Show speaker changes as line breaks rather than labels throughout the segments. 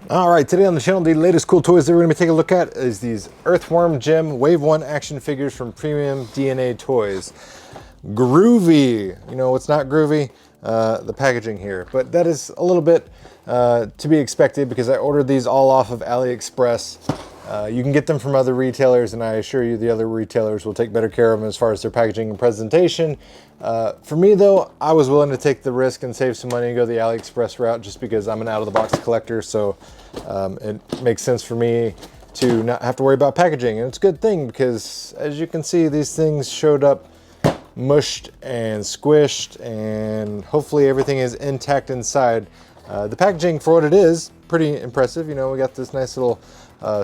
All right, today on the channel, the latest cool toys that we're going to be taking a look at is these Earthworm Jim Wave 1 action figures from Premium DNA Toys. Groovy. You know what's not groovy? The packaging here. But that is a little bit to be expected because I ordered these all off of AliExpress. You can get them from other retailers, and I assure you the other retailers will take better care of them as far as their packaging and presentation. For me though, I was willing to take the risk and save some money and go the AliExpress route just because I'm an out-of-the-box collector, so it makes sense for me to not have to worry about packaging. And it's a good thing because, as you can see, these things showed up mushed and squished, and hopefully everything is intact inside. The packaging, for what it is, pretty impressive. You know, we got this nice little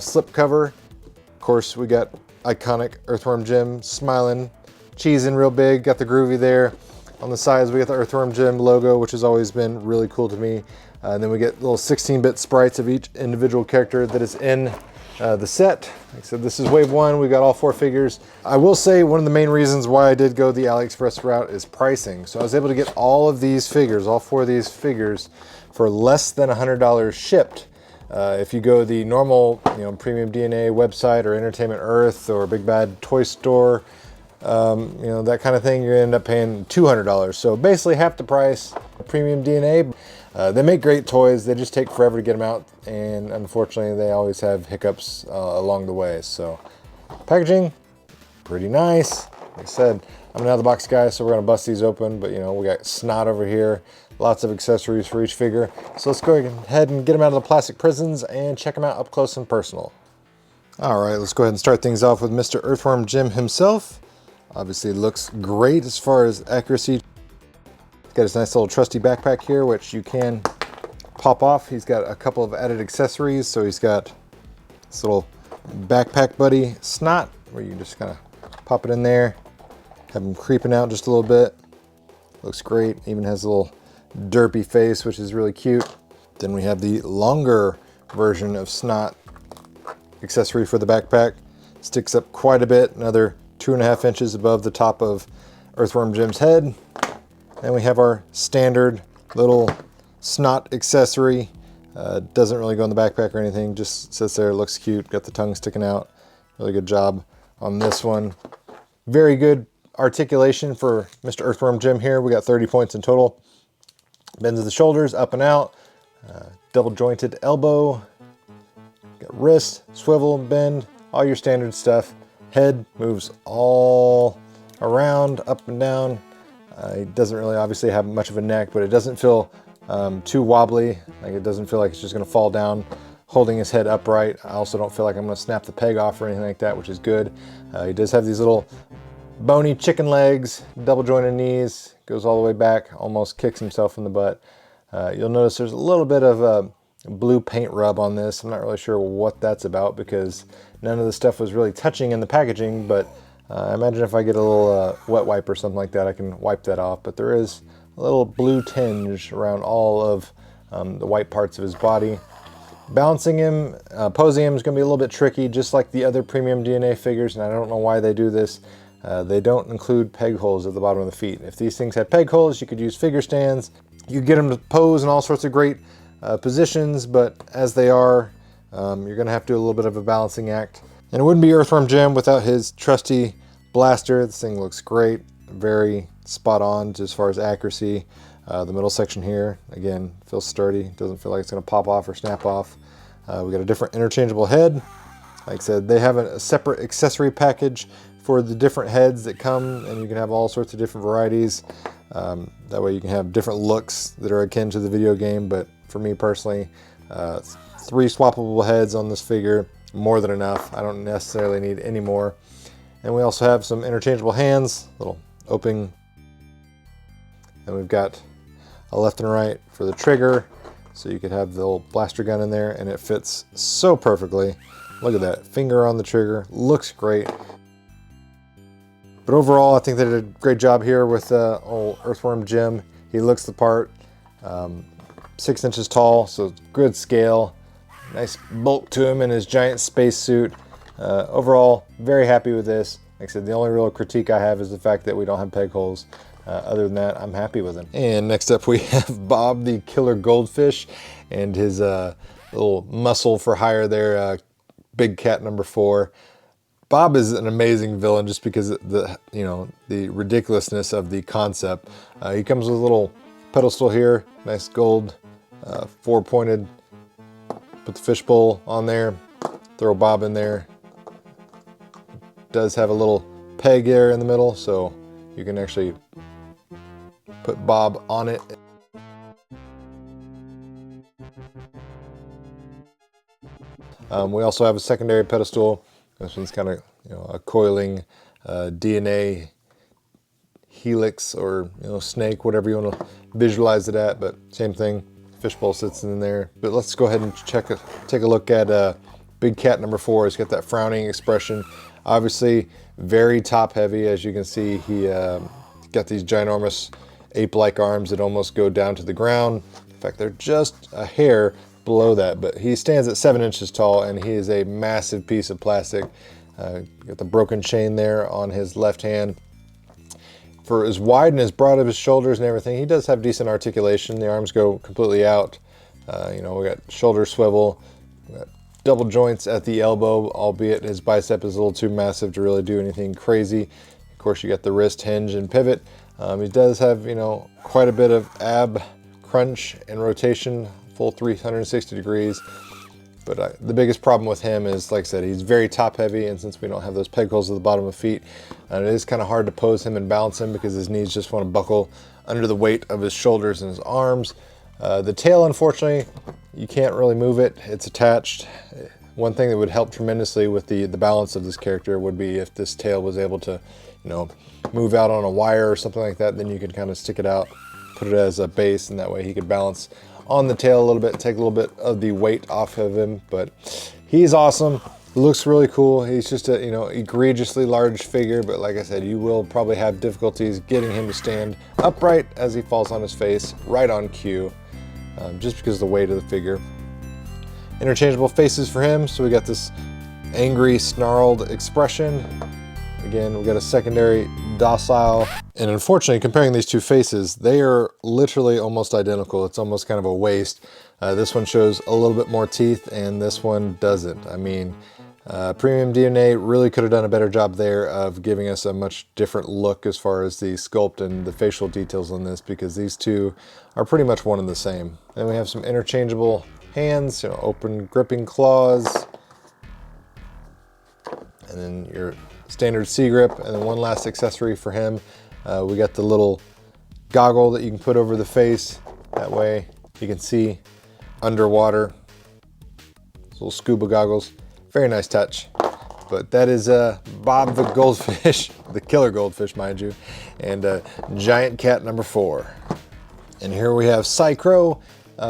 slip cover. Of course, we got iconic Earthworm Jim smiling, cheesing real big. Got the groovy there. On the sides, we got the Earthworm Jim logo, which has always been really cool to me. And then we get little 16-bit sprites of each individual character that is in the set. Like I said, this is Wave 1. We got all 4 figures. I will say one of the main reasons why I did go the AliExpress route is pricing. So I was able to get all of these figures, all 4 of these figures, for less than $100 shipped. If you go the normal, Premium DNA website or Entertainment Earth or Big Bad Toy Store, that kind of thing, you're gonna end up paying $200. So basically half the price of Premium DNA. They make great toys. They just take forever to get them out, and unfortunately they always have hiccups along the way. So packaging, pretty nice. Like I said, I'm an out-of-the-box guy, so we're gonna bust these open, but we got snot over here, lots of accessories for each figure. So let's go ahead and get them out of the plastic prisons and check them out up close and personal. All right, let's go ahead and start things off with Mr. Earthworm Jim himself. Obviously looks great as far as accuracy. He's got his nice little trusty backpack here, which you can pop off. He's got a couple of added accessories. So he's got this little backpack buddy snot, where you just kind of pop it in there, have him creeping out just a little bit. Looks great. Even has a little derpy face, which is really cute. Then we have the longer version of snot accessory for the backpack. Sticks up quite a bit, another 2.5 inches above the top of Earthworm Jim's head. Then we have our standard little snot accessory. Doesn't really go in the backpack or anything, just sits there, looks cute, got the tongue sticking out. Really good job on this one. Very good articulation for Mr. Earthworm Jim here. We got 30 points in total. Bends of the shoulders, up and out. Double jointed elbow. Got wrist, swivel, bend, all your standard stuff. Head moves all around, up and down. It doesn't really obviously have much of a neck, but it doesn't feel too wobbly. Like, it doesn't feel like it's just gonna fall down holding his head upright. I also don't feel like I'm gonna snap the peg off or anything like that, which is good. He does have these little bony chicken legs, double jointed knees, goes all the way back, almost kicks himself in the butt. You'll notice there's a little bit of blue paint rub on this. I'm not really sure what that's about because none of the stuff was really touching in the packaging, but I imagine if I get a little wet wipe or something like that, I can wipe that off. But there is a little blue tinge around all of the white parts of his body. Balancing him, posing him is going to be a little bit tricky, just like the other Premium DNA figures, and I don't know why they do this. They don't include peg holes at the bottom of the feet. If these things had peg holes, you could use figure stands. You could get them to pose in all sorts of great positions, but as they are, you're going to have to do a little bit of a balancing act. And it wouldn't be Earthworm Jim without his trusty blaster. This thing looks great, very spot on as far as accuracy. The middle section here, again, feels sturdy. Doesn't feel like it's going to pop off or snap off. We got a different interchangeable head. Like I said, they have a separate accessory package for the different heads that come, and you can have all sorts of different varieties. That way you can have different looks that are akin to the video game, but for me personally, 3 swappable heads on this figure, more than enough. I don't necessarily need any more. And we also have some interchangeable hands, little opening. And we've got a left and right for the trigger, so you could have the little blaster gun in there, and it fits so perfectly. Look at that, finger on the trigger, looks great. But overall, I think they did a great job here with old Earthworm Jim. He looks the part, 6 inches tall, so good scale. Nice bulk to him in his giant space suit. Overall, very happy with this. Like I said, the only real critique I have is the fact that we don't have peg holes. Other than that, I'm happy with him. And next up we have Bob the Killer Goldfish and his little muscle for hire there, Big Cat number 4. Bob is an amazing villain just because of the, you know, the ridiculousness of the concept. He comes with a little pedestal here, nice gold, 4-pointed. Put the fishbowl on there, throw Bob in there. Does have a little peg there in the middle, so you can actually put Bob on it. We also have a secondary pedestal. This one's kind of, you know, a coiling DNA helix, or, you know, snake, whatever you want to visualize it at, but same thing. Fishbowl sits in there. But let's go ahead and take a look at Big Cat number 4. He's got that frowning expression. Obviously very top heavy, as you can see. He got these ginormous ape-like arms that almost go down to the ground. In fact, they're just a hair below that, but he stands at 7 inches tall, and he is a massive piece of plastic. Got the broken chain there on his left hand. For as wide and as broad of his shoulders and everything, he does have decent articulation. The arms go completely out. You know, we got shoulder swivel, we got double joints at the elbow, albeit his bicep is a little too massive to really do anything crazy. Of course, you got the wrist hinge and pivot. He does have, you know, quite a bit of ab crunch and rotation, full 360 degrees. But the biggest problem with him is, like I said, he's very top heavy, and since we don't have those peg holes at the bottom of feet, it is kind of hard to pose him and balance him because his knees just want to buckle under the weight of his shoulders and his arms. The tail, unfortunately, you can't really move it. It's attached. One thing that would help tremendously with the balance of this character would be if this tail was able to, you know, move out on a wire or something like that. Then you could kind of stick it out, put it as a base, and that way he could balance on the tail a little bit, take a little bit of the weight off of him. But he's awesome. Looks really cool. He's just a, you know, egregiously large figure, but like I said, you will probably have difficulties getting him to stand upright as he falls on his face right on cue, just because of the weight of the figure. Interchangeable faces for him, so we got this angry, snarled expression. Again, we got a secondary docile, and unfortunately, comparing these two faces, they are literally almost identical. It's almost kind of a waste. This one shows a little bit more teeth, and this one doesn't. I mean, Premium DNA really could have done a better job there of giving us a much different look as far as the sculpt and the facial details on this, because these two are pretty much one and the same. Then we have some interchangeable hands, you know, open gripping claws, and then your standard C grip, and then one last accessory for him. We got the little goggle that you can put over the face. That way you can see underwater. Little scuba goggles. Very nice touch. But that is Bob the goldfish, the killer goldfish, mind you, and Giant Cat number 4. And here we have Psy-Crow.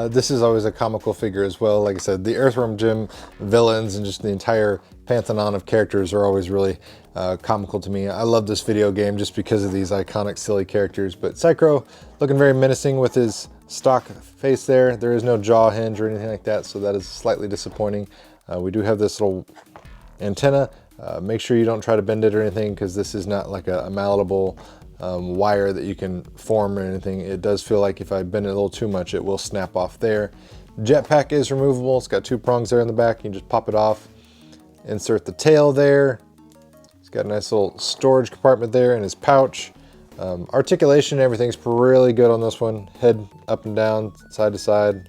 This is always a comical figure as well. Like I said, the Earthworm Jim villains and just the entire pantheon of characters are always really comical to me. I love this video game just because of these iconic, silly characters. But Psy-Crow looking very menacing with his stock face there. There is no jaw hinge or anything like that, so that is slightly disappointing. We do have this little antenna. Make sure you don't try to bend it or anything, because this is not like a malleable wire that you can form or anything. It does feel like if I bend it a little too much, it will snap off there. Jetpack is removable. It's got 2 prongs there in the back. You can just pop it off. Insert the tail there. It's got a nice little storage compartment there in his pouch. Articulation and everything's really good on this one. Head up and down, side to side.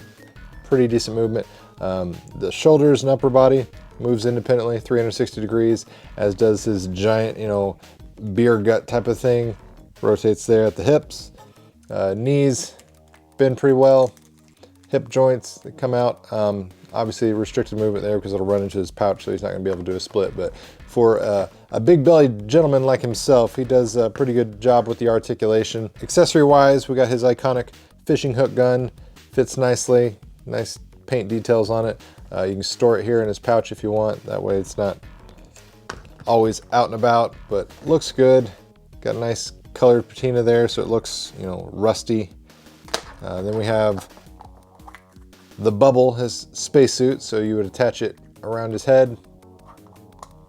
Pretty decent movement. The shoulders and upper body moves independently 360 degrees, as does his giant, you know, beer gut type of thing. Rotates there at the hips. Knees bend pretty well. Hip joints that come out. Obviously restricted movement there because it'll run into his pouch, so he's not going to be able to do a split. But for a big bellied gentleman like himself, he does a pretty good job with the articulation. Accessory wise, we got his iconic fishing hook gun. Fits nicely. Nice paint details on it. You can store it here in his pouch if you want. That way it's not always out and about, but looks good. Got a nice colored patina there, so it looks, you know, rusty. Then we have the bubble, his spacesuit, so you would attach it around his head.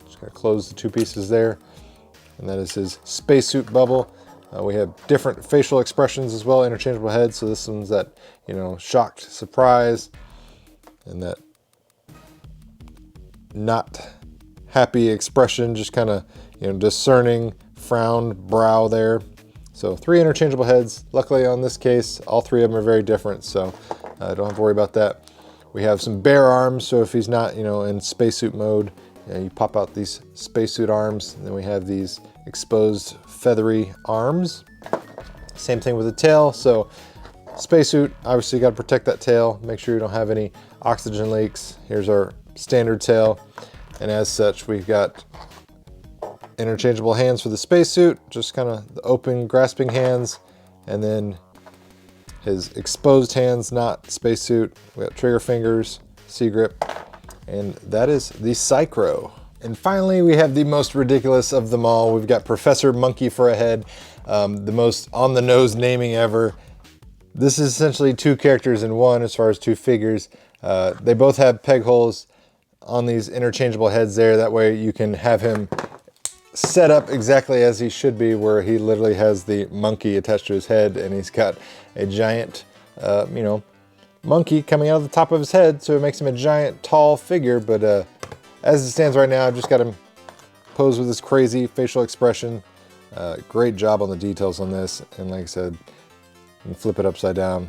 Just gotta close the 2 pieces there, and that is his spacesuit bubble. We have different facial expressions as well, interchangeable heads. So this one's that, you know, shocked surprise, and that not happy expression, just kind of, you know, discerning frown brow there. So 3 interchangeable heads. Luckily on this case, all 3 of them are very different, so I don't have to worry about that. We have some bare arms, so if he's not, you know, in spacesuit mode, you pop out these spacesuit arms, and then we have these exposed feathery arms. Same thing with the tail. So spacesuit, obviously you got to protect that tail, make sure you don't have any oxygen leaks. Here's our standard tail, and as such we've got interchangeable hands for the spacesuit, just kind of the open grasping hands, and then his exposed hands, not spacesuit. We got trigger fingers, C-grip, and that is the Psychro. And finally, we have the most ridiculous of them all. We've got Professor Monkey for a head, the most on-the-nose naming ever. This is essentially 2 characters in one as far as 2 figures. They both have peg holes on these interchangeable heads there. That way you can have him set up exactly as he should be, where he literally has the monkey attached to his head, and he's got a giant, you know, monkey coming out of the top of his head, so it makes him a giant, tall figure. But as it stands right now, I've just got him posed with this crazy facial expression. Great job on the details on this, and like I said, you can flip it upside down,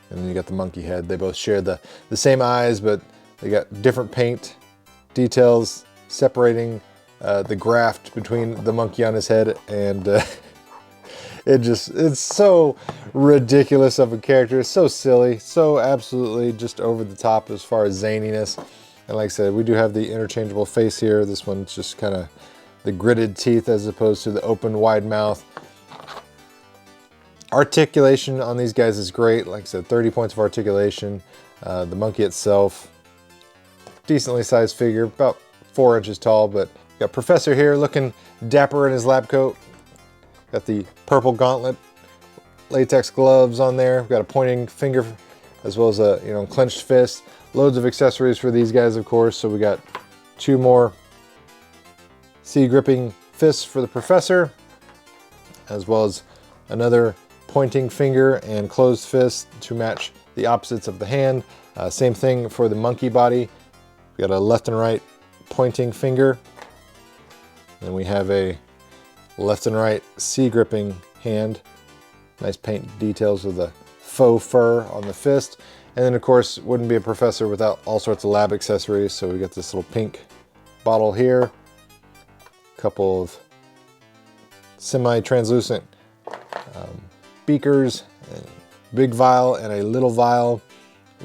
and then you got the monkey head. They both share the same eyes, but they got different paint details separating the graft between the monkey on his head, and it's so ridiculous of a character. It's so silly, so absolutely just over the top as far as zaniness. And like I said, we do have the interchangeable face here. This one's just kind of the gritted teeth as opposed to the open wide mouth. Articulation on these guys is great. Like I said, 30 points of articulation. The monkey itself, decently sized figure, about 4 inches tall, but got Professor here looking dapper in his lab coat. Got the purple gauntlet, latex gloves on there. We've got a pointing finger as well as a, you know, clenched fist. Loads of accessories for these guys, of course. So we got 2 more C-gripping fists for the Professor, as well as another pointing finger and closed fist to match the opposites of the hand. Same thing for the monkey body. We got a left and right pointing finger. Then we have a left and right C-gripping hand. Nice paint details with the faux fur on the fist. And then of course, wouldn't be a Professor without all sorts of lab accessories. So we got this little pink bottle here, a couple of semi-translucent beakers, a big vial and a little vial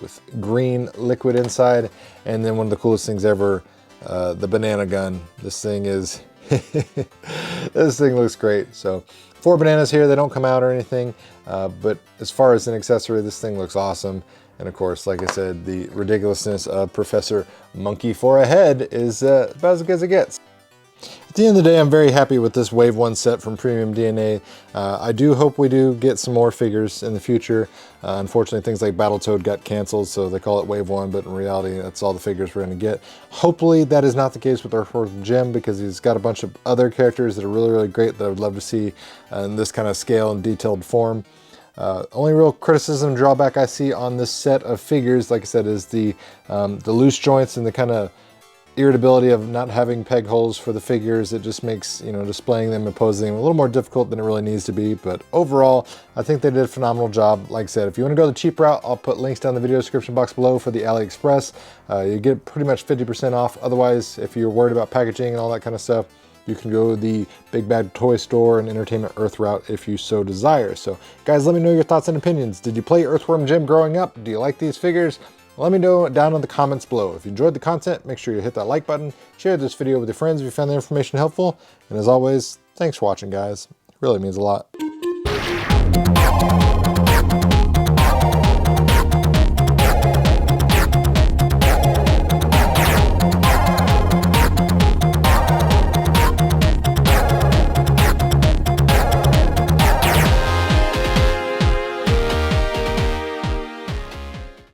with green liquid inside. And then one of the coolest things ever, the banana gun. This thing is this thing looks great. So 4 bananas here. They don't come out or anything, but as far as an accessory, this thing looks awesome. And of course, like I said, the ridiculousness of Professor Monkey for a head is about as good as it gets. At the end of the day, I'm very happy with this Wave 1 set from Premium DNA. I do hope we do get some more figures in the future. Unfortunately, things like Battletoad got canceled, so they call it Wave 1, but in reality, that's all the figures we're going to get. Hopefully, that is not the case with Earthworm Jim, because he's got a bunch of other characters that are really, really great that I would love to see in this kind of scale and detailed form. Only real criticism, drawback I see on this set of figures, like I said, is the loose joints and the kind of irritability of not having peg holes for the figures. It just makes, you know, displaying them and posing them a little more difficult than it really needs to be. But overall, I think they did a phenomenal job. Like I said, if you want to go the cheap route, I'll put links down in the video description box below for the AliExpress. You get pretty much 50% off. Otherwise, if you're worried about packaging and all that kind of stuff, you can go to the Big Bad Toy Store and Entertainment Earth route if you so desire. So guys, let me know your thoughts and opinions. Did you play Earthworm Jim growing up? Do you like these figures? Let me know down in the comments below. If you enjoyed the content, make sure you hit that like button, share this video with your friends if you found the information helpful, and as always, thanks for watching, guys. It really means a lot.